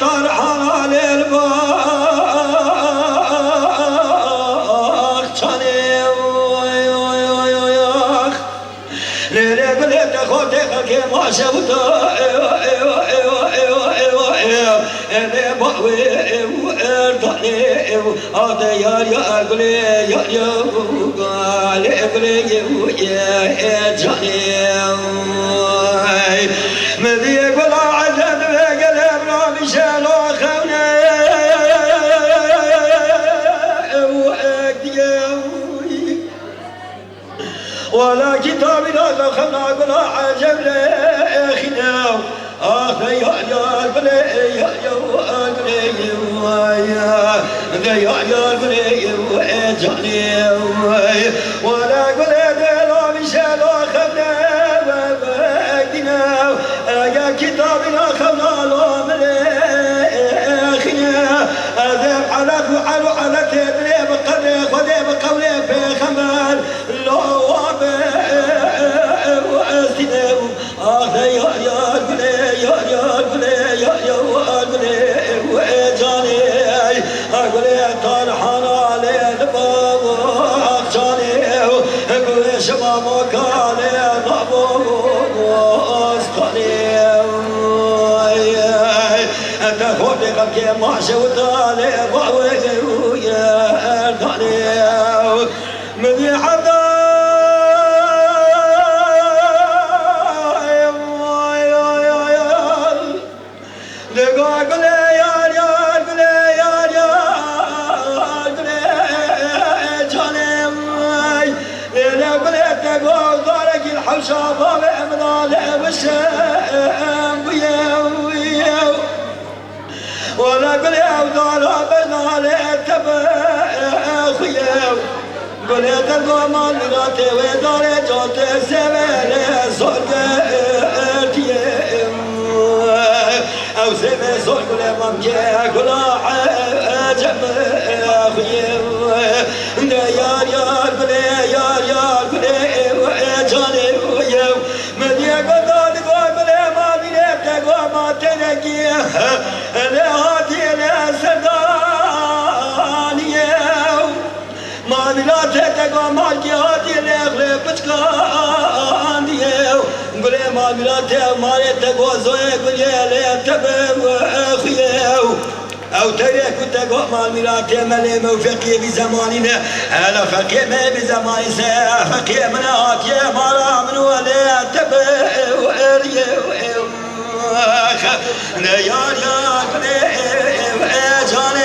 طرحان على الباخ تاني ليلة قلت أخوتك كما شفتا أنا بقوي وأرضني هذا يا قلي يا قال قلي يا جاني مذي قل عدد قلب رامي شالو خوني ولا كتاب لا خلنا قل عجب لأخنا يا قلي يا قلي يا قلي جاني ولا قلي لا مشالو خلنا يا كتابنا خلنا لهم لأخنا أذب على فعل على تدري بقدر خذي بقولي في خمال لو وأسنو يا قلي يا قلي يا قلي وجاني قلي طرحان على الباب جاني قلي شمامك على الباب أنت خودك كما شوت على ويا داني من حدا الحشابة بأمنا والشام ويا ولا قل يا ودار بنا لأتبخيا قل يا تلقى لغاتي ودار جوت سبيل صدقتي أو سبيل صدق لممكي قل عجب أخيا يا قل يا قل جاني من يقدر قبل ما بيتك وما تنقي لهاتي الأسداني ما بلاتك وما الجهاتي لغلبتك عندي قل ما بلاتك ما لتك وزوي قل يا ليتبه أخيه أو تريك وتقوى مع الميلاد ملي موفقي بزماننا أنا فقي ما بزماننا فقي من آتي مرا من ولا تبه وإريه يا قلي جاني